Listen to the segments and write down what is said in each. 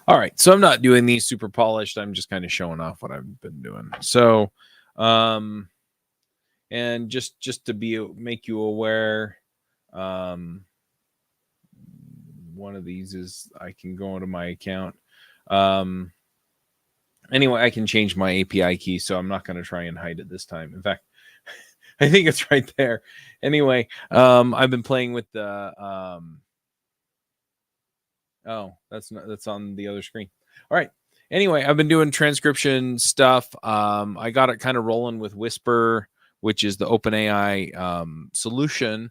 All right, so I'm not doing these super polished. I'm just kind of showing off what I've been doing. So, and just to make you aware, um, one of these is I can go into my account. Anyway, I can change my API key, so I'm not going to try and hide it this time. In fact, I think it's right there. Anyway, I've been playing with the oh, that's on the other screen. All right. Anyway, I've been doing transcription stuff. I got it kind of rolling with Whisper, which is the OpenAI solution.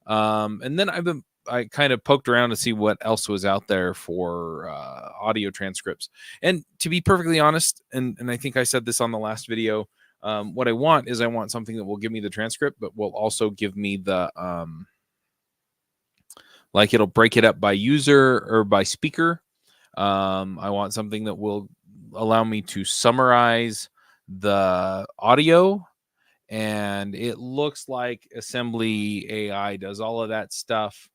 And then I kind of poked around to see what else was out there for audio transcripts. And to be perfectly honest, and I think I said this on the last video, what I want something that will give me the transcript, but will also give me the like it'll break it up by user or by speaker. I want something that will allow me to summarize the audio. And it looks like AssemblyAI does all of that stuff.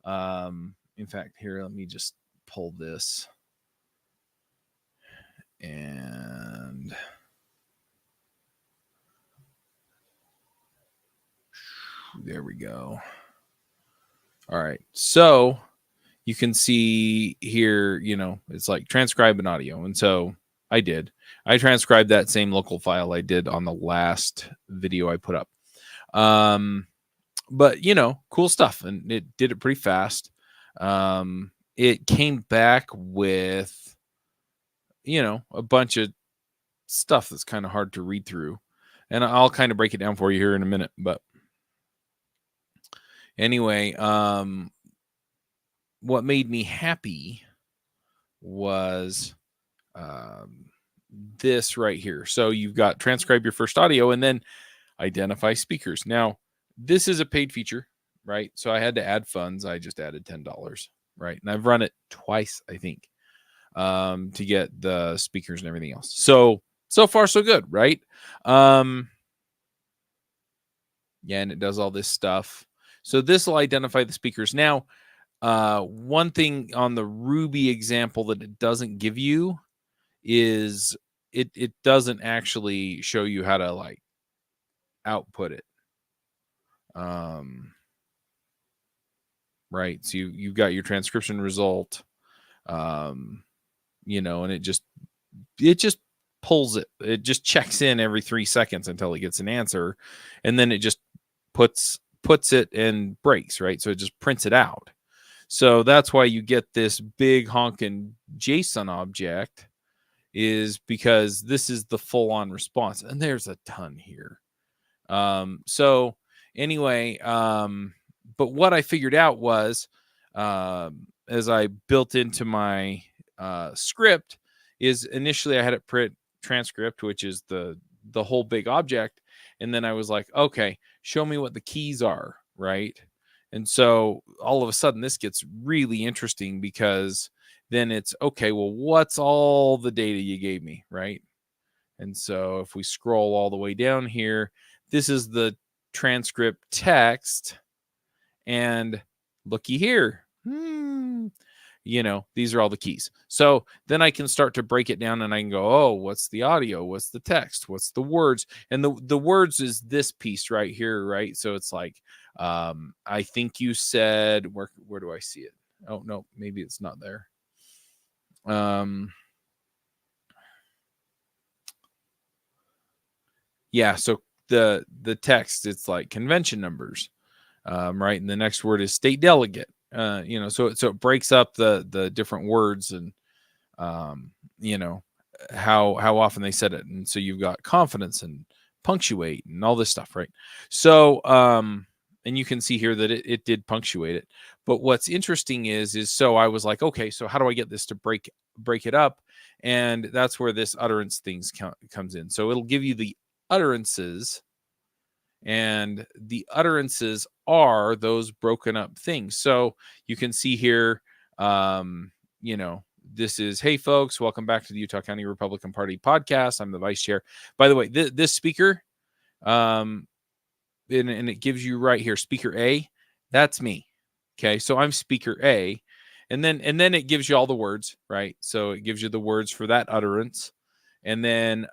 In fact, here, let me just pull this. And there we go. All right. So you can see here, it's like transcribe an audio. And so I transcribed that same local file I did on the last video I put up. But cool stuff. And it did it pretty fast. It came back with, a bunch of stuff that's kind of hard to read through. And I'll kind of break it down for you here in a minute. But anyway, what made me happy was this right here. So you've got transcribe your first audio and then identify speakers. Now, this is a paid feature, right? So I had to add funds. I just added $10, right? And I've run it twice, I think, to get the speakers and everything else. So far, so good, right? Yeah, and it does all this stuff. So this will identify the speakers. Now, one thing on the Ruby example that it doesn't give you is it doesn't actually show you how to like output it. Right. So you've got your transcription result, and it just pulls it. It just checks in every 3 seconds until it gets an answer. And then it just puts it and breaks, right? So it just prints it out. So that's why you get this big honking JSON object, is because this is the full-on response. And there's a ton here. So anyway, but what I figured out was, as I built into my script, is initially I had it print transcript, which is the whole big object. And then I was like, okay, show me what the keys are, right? And so all of a sudden this gets really interesting, because then it's, okay, well, what's all the data you gave me, right? And so if we scroll all the way down here, this is the transcript text. And looky here. These are all the keys. So then I can start to break it down and I can go, oh, what's the audio? What's the text? What's the words? And the words is this piece right here, right? So it's like, I think you said, where do I see it? Oh, no, maybe it's not there. Yeah, so the text, it's like convention numbers, right? And the next word is state delegate. So it breaks up the different words and, how often they said it. And so you've got confidence and punctuate and all this stuff, right? So, and you can see here that it did punctuate it. But what's interesting is so I was like, okay, so how do I get this to break it up? And that's where this utterance things comes in. So it'll give you the utterances, and the utterances are those broken up things. So you can see here, this is, hey folks, welcome back to the Utah County Republican Party podcast. I'm the vice chair. By the way, this speaker, and it gives you right here, speaker A, that's me. Okay. So I'm speaker A. And then it gives you all the words, right? So it gives you the words for that utterance. And then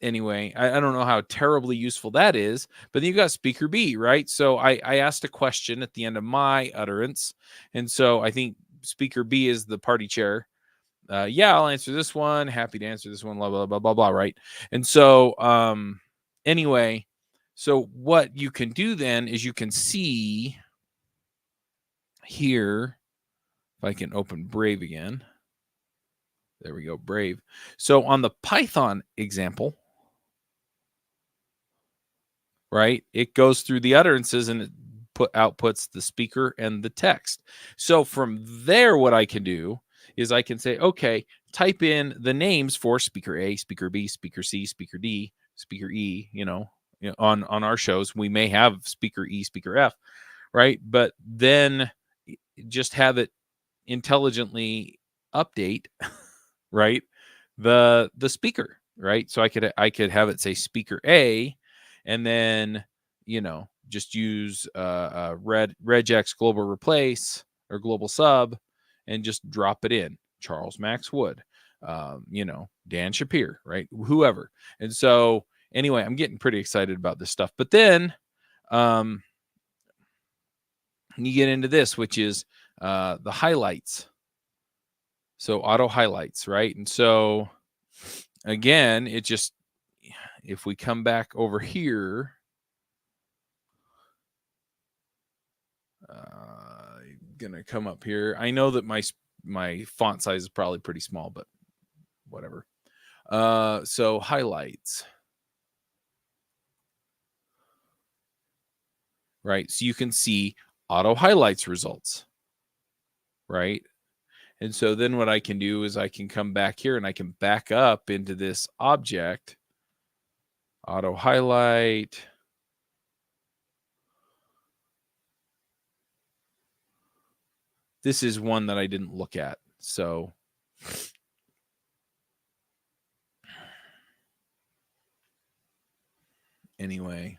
anyway, I don't know how terribly useful that is, but then you got speaker B, right? So I asked a question at the end of my utterance. And so I think speaker B is the party chair. Yeah, I'll answer this one. Happy to answer this one, blah, blah, blah, blah, blah, right? And so anyway, so what you can do then is you can see here, if I can open Brave again. There we go, Brave. So on the Python example, right, it goes through the utterances and it outputs the speaker and the text. So from there, what I can do is I can say, okay, type in the names for speaker A, speaker B, speaker C, speaker D, speaker E, on our shows, we may have speaker E, speaker F, right? But then just have it intelligently update, right, the speaker, right? So I could have it say speaker A, and then just use regex global replace or global sub, and just drop it in Charles Max Wood, Dan Shapir, right? Whoever. And so anyway, I'm getting pretty excited about this stuff. But then you get into this, which is the highlights. So auto highlights, right? And so again, it just, if we come back over here, I'm gonna come up here. I know that my font size is probably pretty small, but whatever. So highlights, right? So you can see auto highlights results, right? And so then what I can do is I can come back here and I can back up into this object, auto highlight. This is one that I didn't look at. So anyway,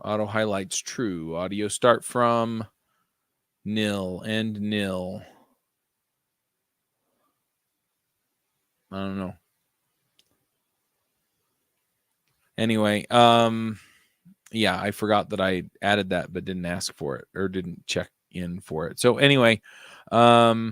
auto highlights true. Audio start from nil, end nil. I don't know. Anyway, yeah, I forgot that I added that, but didn't ask for it or didn't check in for it. So anyway, but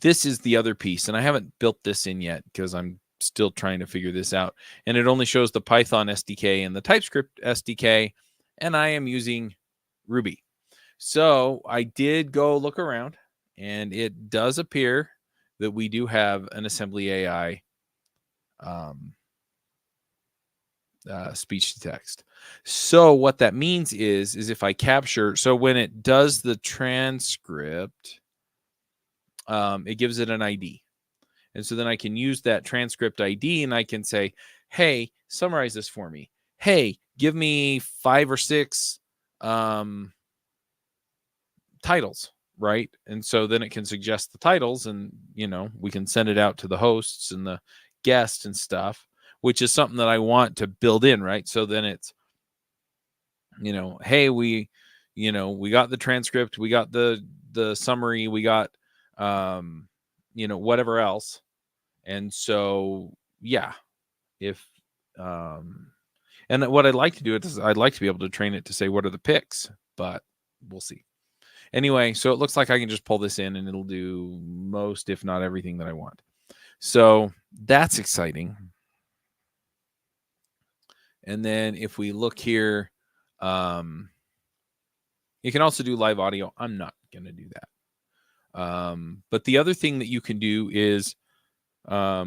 this is the other piece, and I haven't built this in yet because I'm still trying to figure this out. And it only shows the Python SDK and the TypeScript SDK, and I am using Ruby. So I did go look around, and it does appear that we do have an AssemblyAI speech to text. So what that means is if I capture, so when it does the transcript, it gives it an ID. And so then I can use that transcript ID and I can say, hey, summarize this for me. Hey, give me 5 or 6 titles, right? And so then it can suggest the titles, and we can send it out to the hosts and the guests and stuff, which is something that I want to build in, right? So then it's, hey, we got the transcript, we got the summary, we got whatever else. And so yeah, if and what I'd like to do is I'd like to be able to train it to say what are the picks, but we'll see. Anyway, so it looks like I can just pull this in and it'll do most, if not everything, that I want. So that's exciting. And then if we look here, you can also do live audio. I'm not going to do that. But the other thing that you can do is, I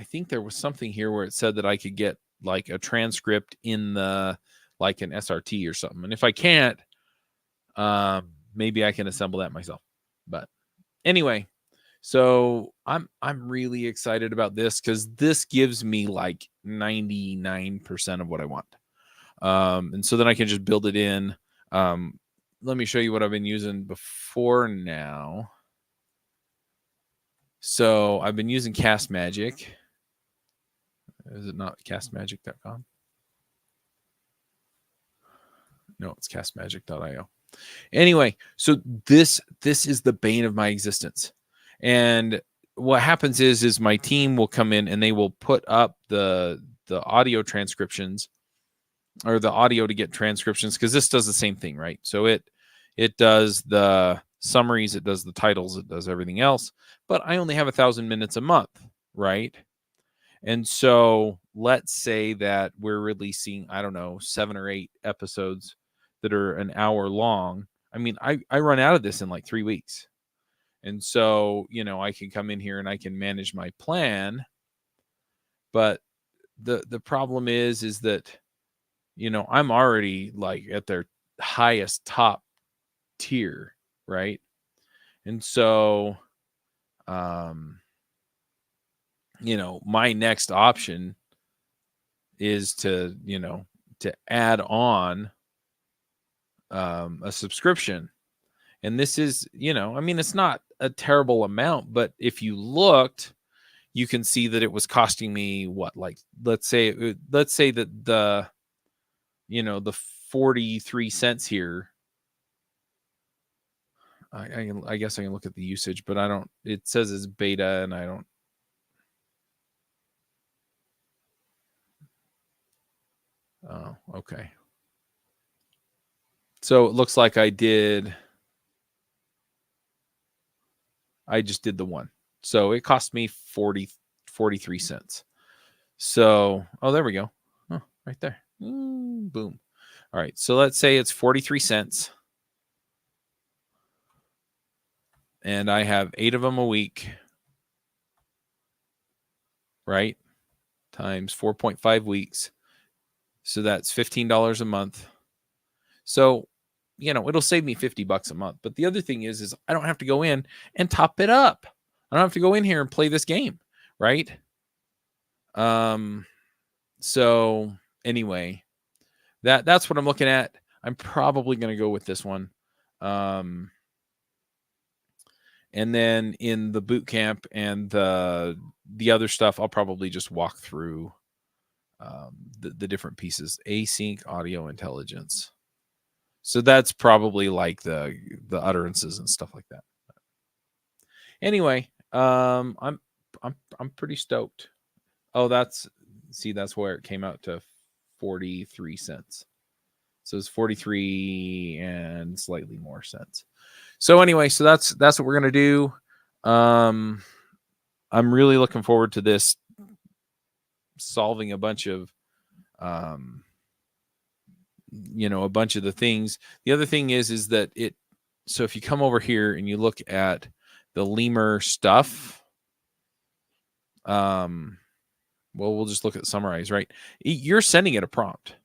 think there was something here where it said that I could get like a transcript in the, like an SRT or something. And if I can't, maybe I can assemble that myself. But anyway, so I'm really excited about this because this gives me like 99% of what I want. And so then I can just build it in. Let me show you what I've been using before now. So I've been using Cast Magic. Is it not castmagic.com? No, it's castmagic.io. Anyway, so this is the bane of my existence. And what happens is my team will come in and they will put up the audio transcriptions, or the audio to get transcriptions, because this does the same thing, right? So it does the summaries, it does the titles, it does everything else, but I only have 1,000 minutes a month, right? And so let's say that we're releasing, I don't know, 7 or 8 episodes that are an hour long. I mean, I run out of this in like 3 weeks. And so, I can come in here and I can manage my plan. But the problem is that, I'm already like at their highest top tier, right? And so, my next option is to add on a subscription. And this is, it's not a terrible amount, but if you looked, you can see that it was costing me what, like, let's say that the 43 cents here. I guess I can look at the usage, but I don't, it says it's beta and I don't. Oh, okay. So it looks like I just did the one. So it cost me 43 cents. So, there we go. Oh, right there. Boom. All right. So let's say it's 43 cents. And I have 8 of them a week. Right? Times 4.5 weeks. So that's $15 a month. So, it'll save me $50 a month. But the other thing is I don't have to go in and top it up. I don't have to go in here and play this game, right? So anyway, that's what I'm looking at. I'm probably going to go with this one. And then in the boot camp and the other stuff, I'll probably just walk through the different pieces. Async audio intelligence. So that's probably like the utterances and stuff like that. Anyway, I'm pretty stoked. Oh, that's where it came out to 43 cents. So it's 43 and slightly more cents. So anyway, so that's what we're going to do. I'm really looking forward to this, solving a bunch of a bunch of the things. The other thing is that so if you come over here and you look at the Lemur stuff, well, we'll just look at summarize, right? You're sending it a prompt.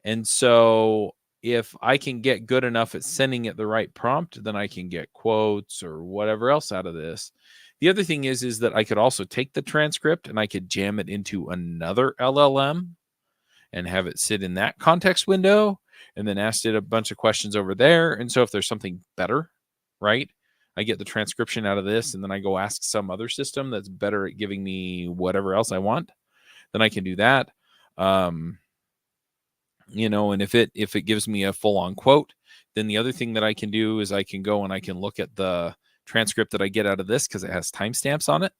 And so if I can get good enough at sending it the right prompt, then I can get quotes or whatever else out of this. The other thing is that I could also take the transcript and I could jam it into another LLM and have it sit in that context window and then ask it a bunch of questions over there. And so if there's something better, right, I get the transcription out of this and then I go ask some other system that's better at giving me whatever else I want, then I can do that. And if it gives me a full-on quote, then the other thing that I can do is I can go and I can look at the transcript that I get out of this because it has timestamps on it.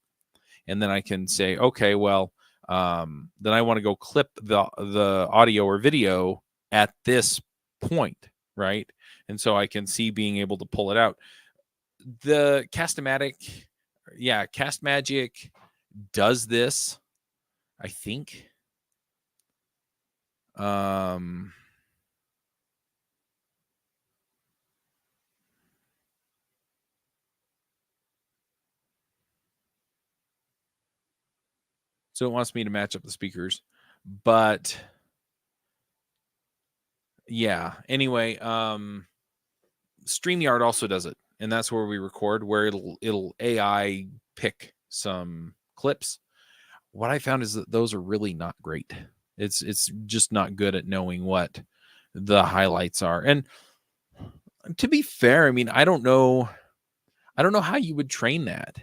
And then I can say, okay, well, then I want to go clip the audio or video at this point, right? And so I can see being able to pull it out. The Castmagic does this, I think. So it wants me to match up the speakers, but yeah, anyway, StreamYard also does it, and that's where we record, where it'll AI pick some clips. What I found is that those are really not great. It's just not good at knowing what the highlights are. And to be fair, I mean, I don't know how you would train that.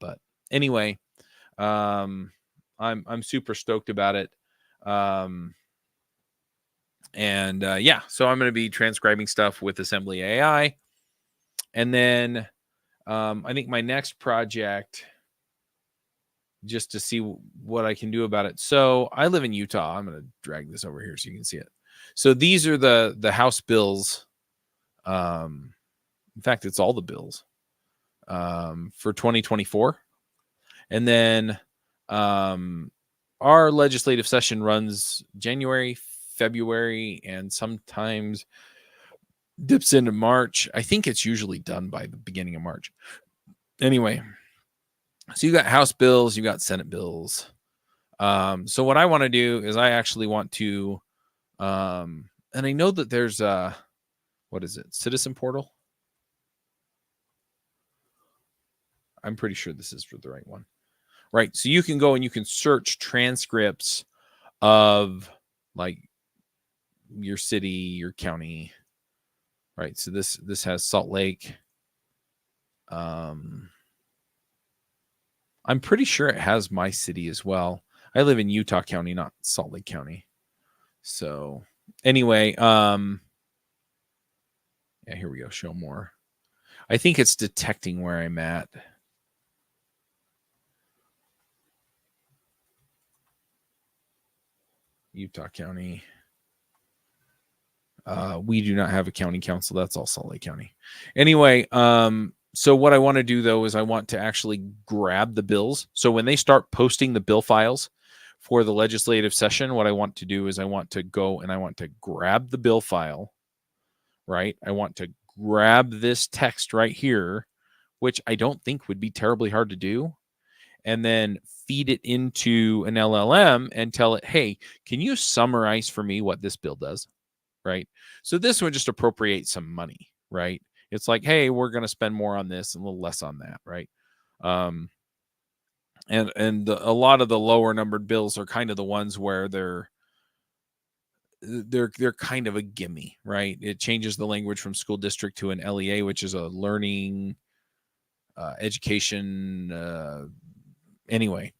But anyway, I'm I'm super stoked about it. Yeah, so I'm going to be transcribing stuff with AssemblyAI. And then I think my next project, just to see what I can do about it. So I live in Utah. I'm going to drag this over here so you can see it. So these are the House bills. In fact, it's all the bills for 2024. And then our legislative session runs January, February, and sometimes dips into March. I think it's usually done by the beginning of March. Anyway, so you got House bills, you got Senate bills. So what I want to do is I actually want to, and I know that there's what is it? Citizen Portal. I'm pretty sure this is for the right one. Right. So you can go and you can search transcripts of like your city, your county. Right. So this has Salt Lake. I'm pretty sure it has my city as well. I live in Utah County, not Salt Lake County. So anyway, yeah, here we go. Show more. I think it's detecting where I'm at. Utah County. We do not have a county council. That's all Salt Lake County. Anyway, so what I want to do though is I want to actually grab the bills. So when they start posting the bill files for the legislative session, what I want to do is I want to go and I want to grab the bill file, right? I want to grab this text right here, which I don't think would be terribly hard to do, and then feed it into an LLM and tell it, hey, can you summarize for me what this bill does? Right. So this would just appropriate some money, right? It's like, hey, we're going to spend more on this and a little less on that, right? A lot of the lower numbered bills are kind of the ones where they're kind of a gimme, right? It changes the language from school district to an LEA, which is a learning education. Anyway,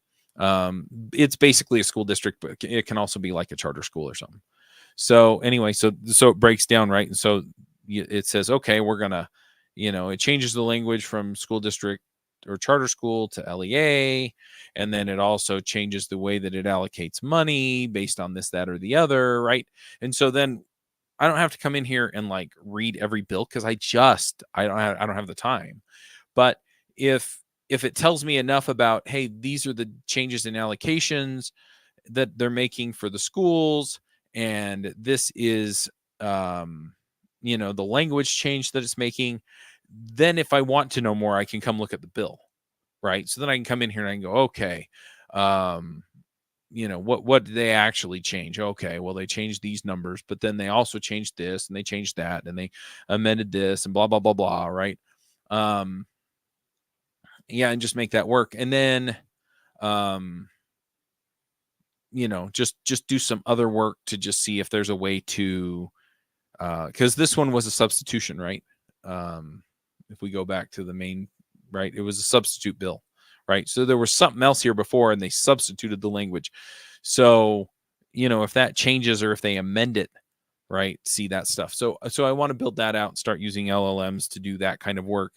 it's basically a school district, but it can also be like a charter school or something. So anyway, so it breaks down, right? And so it says, okay, we're going to, it changes the language from school district or charter school to LEA. And then it also changes the way that it allocates money based on this, that, or the other, right? And so then I don't have to come in here and like read every bill because I don't have the time. But if it tells me enough about, hey, these are the changes in allocations that they're making for the schools, and this is the language change that it's making, then if I want to know more, I can come look at the bill, right? So then I can come in here and I can go, okay, what did they actually change? Okay, well, they changed these numbers, but then they also changed this and they changed that and they amended this and blah blah blah blah, right? Yeah, and just make that work. And then just do some other work to just see if there's a way to, because this one was a substitution, right? If we go back to the main, right, it was a substitute bill, right? So there was something else here before and they substituted the language. So, if that changes or if they amend it, right, see that stuff. So I want to build that out and start using LLMs to do that kind of work,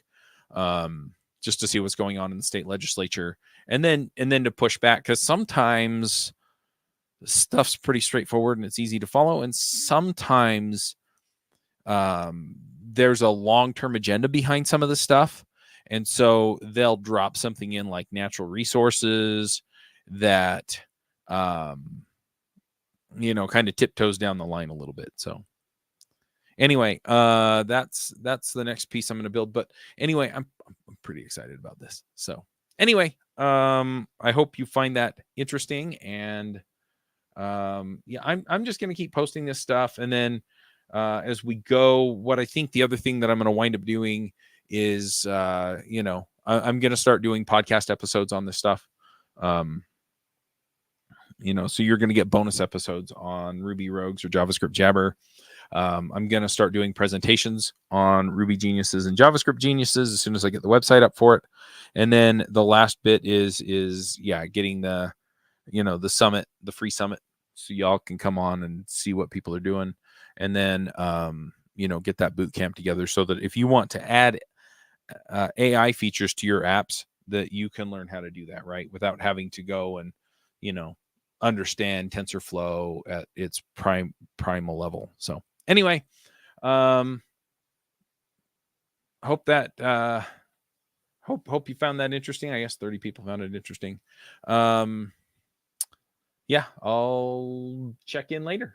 just to see what's going on in the state legislature, and then to push back, because sometimes stuff's pretty straightforward and it's easy to follow, and sometimes there's a long-term agenda behind some of the stuff, and so they'll drop something in like natural resources that kind of tiptoes down the line a little bit. So anyway, that's the next piece I'm going to build. But anyway, I'm pretty excited about this. So anyway, I hope you find that interesting, and yeah, I'm just going to keep posting this stuff, and then as we go, what I think the other thing that I'm going to wind up doing is I'm going to start doing podcast episodes on this stuff. So you're going to get bonus episodes on Ruby Rogues or JavaScript Jabber. I'm going to start doing presentations on Ruby Geniuses and JavaScript Geniuses as soon as I get the website up for it. And then the last bit is getting the the summit, the free summit, so y'all can come on and see what people are doing, and then get that boot camp together, so that if you want to add AI features to your apps, that you can learn how to do that, right, without having to go and understand TensorFlow at its primal level. So anyway, hope that hope you found that interesting. I guess 30 people found it interesting. Yeah, I'll check in later.